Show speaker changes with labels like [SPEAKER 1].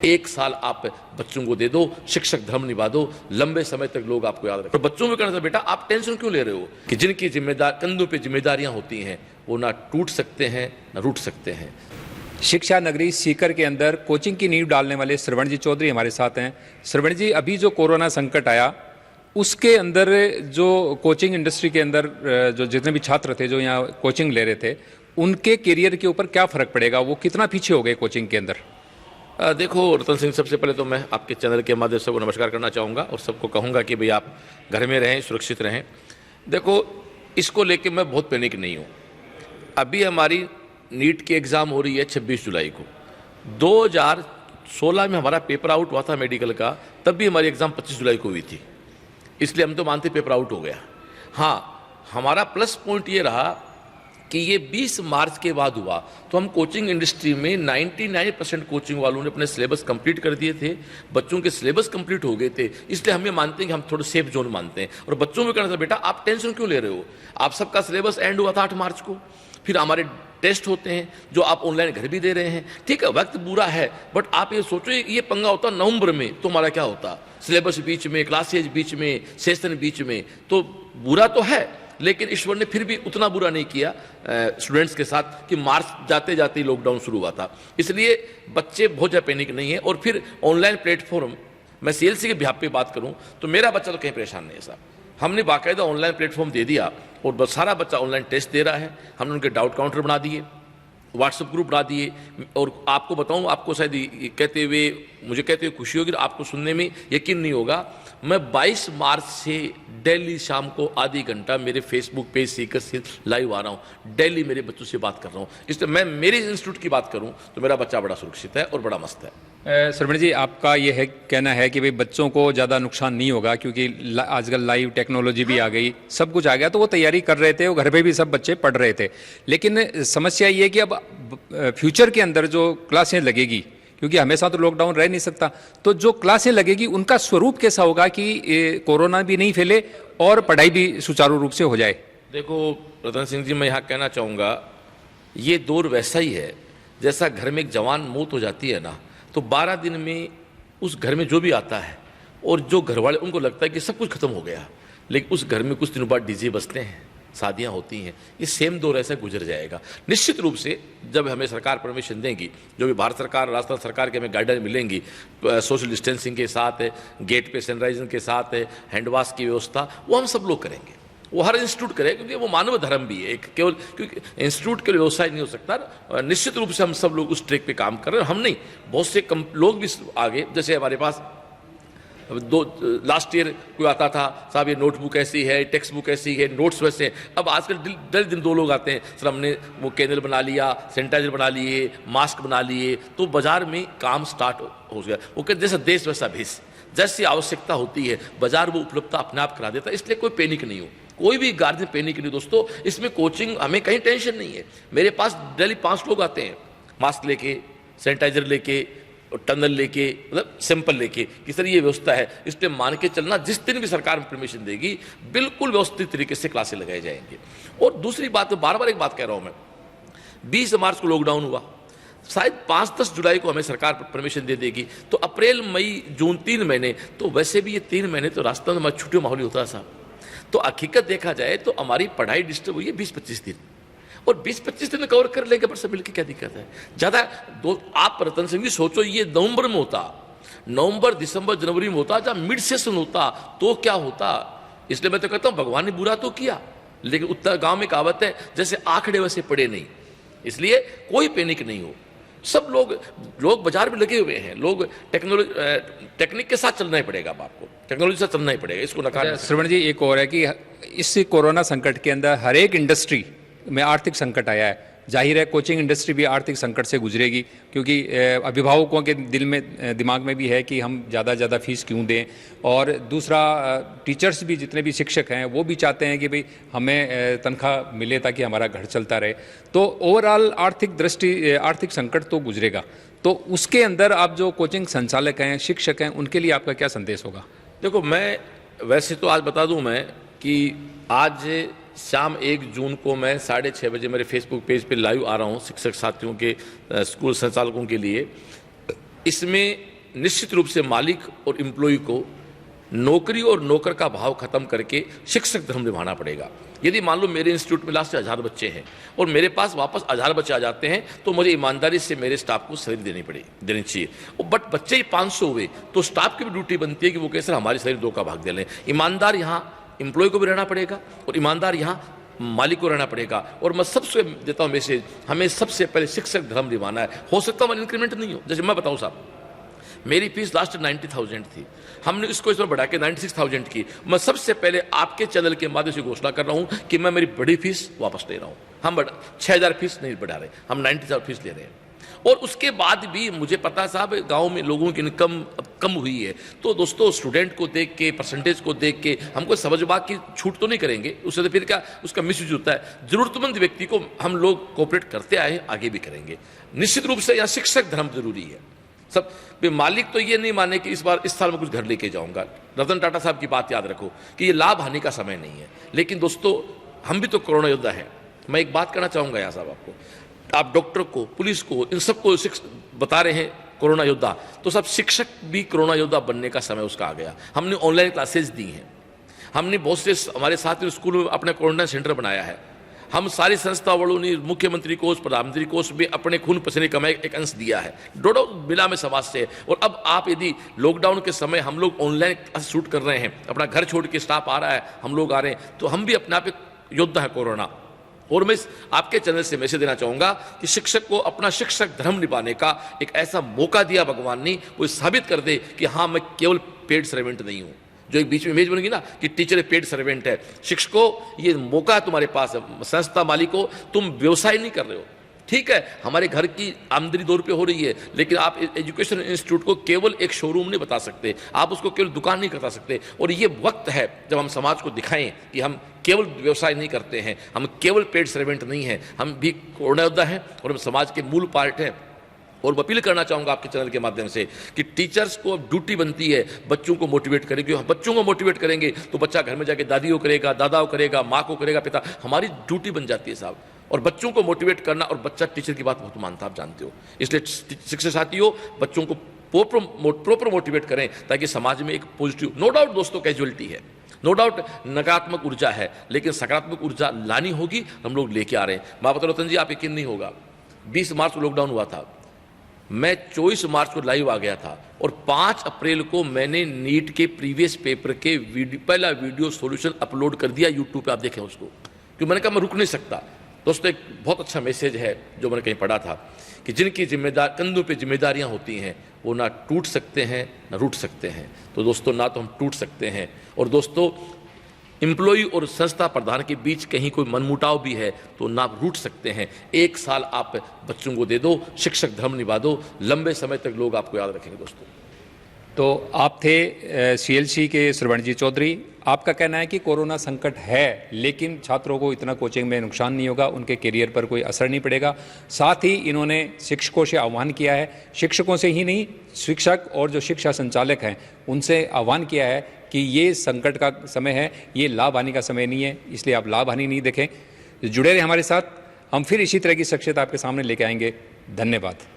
[SPEAKER 1] 1 साल आप बच्चों को दे दो, शिक्षक धर्म निभा दो, लंबे समय तक लोग आपको याद रखें। तो बच्चों में कहना था, बेटा आप टेंशन क्यों ले रहे हो कि जिनकी कंधों पे जिम्मेदारियां होती हैं वो ना टूट सकते हैं ना रूठ सकते हैं।
[SPEAKER 2] शिक्षा नगरी सीकर के अंदर कोचिंग की नींव डालने वाले श्रवण जी चौधरी हमारे साथ हैं। श्रवण जी, अभी जो कोरोना संकट आया उसके अंदर जो कोचिंग इंडस्ट्री के अंदर जो जितने भी छात्र थे जो यहाँ कोचिंग ले रहे थे, उनके करियर के ऊपर क्या फ़र्क पड़ेगा? वो कितना पीछे हो गए कोचिंग के अंदर?
[SPEAKER 1] देखो रतन सिंह, सबसे पहले तो मैं आपके चैनल के माध्यम से सबको नमस्कार करना चाहूँगा और सबको कहूँगा कि भाई आप घर में रहें, सुरक्षित रहें। देखो, इसको लेके मैं बहुत पैनिक नहीं हूँ। अभी हमारी नीट की एग्ज़ाम हो रही है 26 जुलाई को। 2016 में हमारा पेपर आउट हुआ था मेडिकल का, तब भी हमारी एग्ज़ाम 25 जुलाई को हुई थी, इसलिए हम तो मानते पेपर आउट हो गया। हाँ, हमारा प्लस पॉइंट ये रहा कि ये 20 मार्च के बाद हुआ, तो हम कोचिंग इंडस्ट्री में 99% कोचिंग वालों ने अपने सिलेबस कंप्लीट कर दिए थे, बच्चों के सिलेबस कंप्लीट हो गए थे, इसलिए हमें मानते हैं कि हम थोड़ा सेफ जोन मानते हैं। और बच्चों में कहना था, बेटा आप टेंशन क्यों ले रहे हो, आप सबका सिलेबस एंड हुआ था 8 मार्च को, फिर हमारे टेस्ट होते हैं जो आप ऑनलाइन घर भी दे रहे हैं। ठीक है, वक्त बुरा है, बट आप ये सोचो ये पंगा होता नवंबर में तो हमारा क्या होता, सिलेबस बीच में, क्लासेज बीच में, सेशन बीच में, तो बुरा तो है, लेकिन ईश्वर ने फिर भी उतना बुरा नहीं किया स्टूडेंट्स के साथ कि मार्च जाते जाते ही लॉकडाउन शुरू हुआ था। इसलिए बच्चे बहुत ज़्यादा पैनिक नहीं है। और फिर ऑनलाइन प्लेटफॉर्म, मैं सीएलसी के बिहाफ पे बात करूं तो मेरा बच्चा तो कहीं परेशान नहीं है साहब। हमने बाकायदा ऑनलाइन प्लेटफॉर्म दे दिया और सारा बच्चा ऑनलाइन टेस्ट दे रहा है। हमने उनके डाउट काउंटर बना दिए, व्हाट्सएप ग्रुप बना दिए। और आपको बताऊं, आपको शायद मुझे कहते हुए खुशी होगी, आपको सुनने में यकीन नहीं होगा, मैं 22 मार्च से डेली शाम को आधी घंटा मेरे फेसबुक पेज सीकर से लाइव आ रहा हूं, डेली मेरे बच्चों से बात कर रहा हूं। इसलिए मैं मेरे इंस्टीट्यूट की बात करूं तो मेरा बच्चा बड़ा सुरक्षित है और बड़ा मस्त है।
[SPEAKER 2] श्रवण जी, आपका ये है कहना है कि भाई बच्चों को ज़्यादा नुकसान नहीं होगा क्योंकि आजकल लाइव टेक्नोलॉजी भी आ गई, सब कुछ आ गया, तो वो तैयारी कर रहे थे और घर पे भी सब बच्चे पढ़ रहे थे। लेकिन समस्या ये है कि अब फ्यूचर के अंदर जो क्लासें लगेगी, क्योंकि हमेशा तो लॉकडाउन रह नहीं सकता, तो जो क्लासें लगेगी उनका स्वरूप कैसा होगा कि कोरोना भी नहीं फैले और पढ़ाई भी सुचारू रूप से हो जाए?
[SPEAKER 1] देखो रतन सिंह जी, मैं यहाँ कहना चाहूँगा, ये दौर वैसा ही है जैसा घर में एक जवान मौत हो जाती है ना, तो 12 दिन में उस घर में जो भी आता है और जो घर वाले उनको लगता है कि सब कुछ खत्म हो गया, लेकिन उस घर में कुछ दिनों बाद डीजे बजते हैं, शादियां होती हैं। ये सेम दौर ऐसे गुजर जाएगा निश्चित रूप से। जब हमें सरकार परमिशन देंगी, जो भी भारत सरकार, राजस्थान सरकार के हमें गाइडलाइन मिलेंगी, सोशल डिस्टेंसिंग के साथ, गेट पे सैनिटाइजेशन के साथ, हैंड वॉश की व्यवस्था, वो हम सब लोग करेंगे, वो हर इंस्टीट्यूट करे, क्योंकि वो मानव धर्म भी है, केवल क्योंकि इंस्टीट्यूट के लिए व्यवसाय नहीं हो सकता। निश्चित रूप से हम सब लोग उस ट्रैक पे काम कर रहे हैं। हम नहीं, बहुत से लोग भी आगे, जैसे हमारे पास लास्ट ईयर कोई आता था, साहब ये नोटबुक ऐसी है, टेक्स्ट बुक ऐसी है, नोट्स वैसे हैं। अब आजकल दिन 2 लोग आते हैं, सर हमने वो कैनल बना लिया, सैनिटाइजर बना लिए, मास्क बना लिए, तो बाजार में काम स्टार्ट हो गया। वो कहते जैसा देश वैसा भेष, जैसी आवश्यकता होती है बाजार वो उपलब्धता अपने आप करा देता है। इसलिए कोई पैनिक नहीं हो, कोई भी गार्जियन पैनिक नहीं दोस्तों। इसमें कोचिंग हमें कहीं टेंशन नहीं है। मेरे पास डेली 5 लोग आते हैं, मास्क लेके, सैनिटाइजर लेके, टनल लेके, मतलब सैंपल लेके, कि सर ये व्यवस्था है। इसलिए मान के चलना, जिस दिन भी सरकार परमिशन देगी बिल्कुल व्यवस्थित तरीके से क्लासें लगाए जाएंगे। और दूसरी बात, बार बार एक बात कह रहा हूं मैं, 20 मार्च को लॉकडाउन हुआ, शायद 5-10 जुलाई को हमें सरकार परमिशन दे देगी, तो अप्रैल मई जून 3 महीने, तो वैसे भी ये 3 महीने तो रास्ता में छुट्टियों माहौल होता है साहब। तो हकीकत देखा जाए तो हमारी पढ़ाई डिस्टर्ब हुई है 20-25 दिन, और 20-25 दिन कवर कर लेंगे, पर सब मिलकर क्या दिक्कत है ज़्यादा। आप रतन सिंह जी सोचो, ये नवंबर में होता, नवंबर दिसंबर जनवरी में होता, जब मिड सेशन होता तो क्या होता। इसलिए मैं तो कहता हूँ भगवान ने बुरा तो किया, लेकिन उत्तर गांव में कहावत है, जैसे आंकड़े वैसे पड़े नहीं। इसलिए कोई पैनिक नहीं हो, सब लोग बाजार में लगे हुए हैं, लोग टेक्निक के साथ चलना ही पड़ेगा, आपको टेक्नोलॉजी से चलना ही पड़ेगा, इसको नकार।
[SPEAKER 2] श्रवण जी, एक और है कि इस कोरोना संकट के अंदर हर एक इंडस्ट्री में आर्थिक संकट आया है। जाहिर है कोचिंग इंडस्ट्री भी आर्थिक संकट से गुजरेगी, क्योंकि अभिभावकों के दिमाग में भी है कि हम ज़्यादा फीस क्यों दें, और दूसरा टीचर्स भी, जितने भी शिक्षक हैं वो भी चाहते हैं कि भाई हमें तनख्वाह मिले ताकि हमारा घर चलता रहे। तो ओवरऑल आर्थिक संकट तो गुजरेगा। तो उसके अंदर आप जो कोचिंग संचालक हैं, शिक्षक हैं, उनके लिए आपका क्या संदेश होगा?
[SPEAKER 1] देखो, मैं वैसे तो आज बता दूं मैं कि आज शाम 1 जून को मैं 6:30 बजे मेरे फेसबुक पेज पे लाइव आ रहा हूँ शिक्षक साथियों के, स्कूल संचालकों के लिए। इसमें निश्चित रूप से मालिक और एम्प्लॉय को नौकरी और नौकर का भाव खत्म करके शिक्षक धर्म निभाना पड़ेगा। यदि मान लो मेरे इंस्टीट्यूट में लास्ट 1000 बच्चे हैं और मेरे पास वापस 1000 बच्चे आ जाते हैं, तो मुझे ईमानदारी से मेरे स्टाफ को सैलरी देनी चाहिए। बट बच्चे ही 500 हुए तो स्टाफ की भी ड्यूटी बनती है कि वो कैसे हमारी सैलरी 2 का भाग दे लें। ईमानदार यहाँ एम्प्लॉय को भी रहना पड़ेगा और ईमानदार यहाँ मालिक को रहना पड़ेगा। और मैं सबसे देता हूँ मैसेज, हमें सबसे पहले शिक्षक धर्म निभाना है। हो सकता है इंक्रीमेंट नहीं हो, जैसे मैं बताऊँ साहब, मेरी फीस लास्ट 90,000 थी, हमने इसको इस बार बढ़ा के 96,000 की। मैं सबसे पहले आपके चैनल के माध्यम से घोषणा कर रहा हूं कि मैं मेरी बड़ी फीस वापस ले रहा हूं। हम 6,000 फीस नहीं बढ़ा रहे, हम 90,000 फीस ले रहे हैं। और उसके बाद भी मुझे पता साहब गांव में लोगों की इनकम कम हुई है, तो दोस्तों स्टूडेंट को देख के, परसेंटेज को देख के हमको समझ बात की छूट तो नहीं करेंगे, उससे तो फिर क्या उसका मिसयूज होता है। जरूरतमंद व्यक्ति को हम लोग कोऑपरेट करते आए, आगे भी करेंगे। निश्चित रूप से यहाँ शिक्षक धर्म जरूरी है। सब मालिक तो ये नहीं माने कि इस बार इस साल में कुछ घर लेके जाऊंगा। रतन टाटा साहब की बात याद रखो कि ये लाभ हानि का समय नहीं है। लेकिन दोस्तों हम भी तो कोरोना योद्धा है। मैं एक बात कहना चाहूंगा यहाँ साहब आपको, आप डॉक्टर को, पुलिस को, इन सबको बता रहे हैं कोरोना योद्धा, तो सब शिक्षक भी कोरोना योद्धा बनने का समय उसका आ गया। हमने ऑनलाइन क्लासेज दी हैं, हमने बहुत से हमारे साथ स्कूल में अपने क्वारंटाइन सेंटर बनाया है। हम सारी संस्था वालों ने मुख्यमंत्री कोष, प्रधानमंत्री कोष में अपने खून पसीने कमाए एक अंश दिया है, डोडो बिना में समाज से। और अब आप यदि लॉकडाउन के समय हम लोग ऑनलाइन क्लास शूट कर रहे हैं, अपना घर छोड़ के स्टाफ आ रहा है, हम लोग आ रहे हैं, तो हम भी अपने आप एक योद्धा है कोरोना। और मैं आपके चैनल से मैसेज देना चाहूंगा कि शिक्षक को अपना शिक्षक धर्म निभाने का एक ऐसा मौका दिया भगवान ने, वो साबित कर दे कि हाँ मैं केवल पेड सर्वेंट नहीं हूँ। जो एक बीच में इमेज बनेगी ना कि टीचर पेड सर्वेंट है, शिक्षकों ये मौका है तुम्हारे पास है। संस्था मालिकों, तुम व्यवसाय नहीं कर रहे हो, ठीक है हमारे घर की आमदनी 2 रुपये हो रही है, लेकिन आप एजुकेशन इंस्टीट्यूट को केवल एक शोरूम नहीं बता सकते, आप उसको केवल दुकान नहीं बता सकते। और ये वक्त है जब हम समाज को दिखाएं कि हम केवल व्यवसाय नहीं करते हैं, हम केवल पेड सर्वेंट नहीं हैं, हम भी कोरोना योद्धा हैं और हम समाज के मूल पार्ट हैं। और मैं अपील करना चाहूँगा आपके चैनल के माध्यम से कि टीचर्स को ड्यूटी बनती है बच्चों को मोटिवेट करेंगे। बच्चों को मोटिवेट करेंगे तो बच्चा घर में जाके दादी को करेगा, दादा को करेगा, माँ को करेगा, पिता, हमारी ड्यूटी बन जाती है साहब। और बच्चों को मोटिवेट करना, और बच्चा टीचर की बात बहुत मानता, आप जानते हो। इसलिए शिक्षक साथियों, बच्चों को प्रॉपर मोटिवेट करें ताकि समाज में एक पॉजिटिव, नो डाउट दोस्तों कैजुअलिटी है, नो डाउट नकारात्मक ऊर्जा है, लेकिन सकारात्मक ऊर्जा लानी होगी, हम लोग लेके आ रहे हैं। बाबा रतन जी आप यकीन नहीं होगा, 20 मार्च को लॉकडाउन हुआ था, मैं 24 मार्च को लाइव आ गया था और 5 अप्रैल को मैंने नीट के प्रीवियस पेपर के पहला वीडियो सॉल्यूशन अपलोड कर दिया यूट्यूब पे, आप देखें उसको, क्योंकि मैंने कहा मैं रुक नहीं सकता। दोस्तों एक बहुत अच्छा मैसेज है जो मैंने कहीं पढ़ा था कि जिनकी कंधों पे जिम्मेदारियां होती हैं वो ना टूट सकते हैं ना रूठ सकते हैं। तो दोस्तों ना तो हम टूट सकते हैं, और दोस्तों एम्प्लॉय और संस्था प्रधान के बीच कहीं कोई मनमुटाव भी है तो ना रूठ सकते हैं। 1 साल आप बच्चों को दे दो, शिक्षक धर्म निभा दो, लंबे समय तक लोग आपको याद रखेंगे। दोस्तों
[SPEAKER 2] तो आप थे सीएलसी के श्रवणजी चौधरी। आपका कहना है कि कोरोना संकट है, लेकिन छात्रों को इतना कोचिंग में नुकसान नहीं होगा, उनके करियर पर कोई असर नहीं पड़ेगा। साथ ही इन्होंने शिक्षकों से आह्वान किया है, शिक्षकों से ही नहीं, शिक्षक और जो शिक्षा संचालक हैं उनसे आह्वान किया है कि ये संकट का समय है, ये लाभ हानि का समय नहीं है, इसलिए आप लाभ हानि नहीं देखें। जुड़े रहे हमारे साथ, हम फिर इसी तरह की शख्सियत आपके सामने लेके आएंगे। धन्यवाद।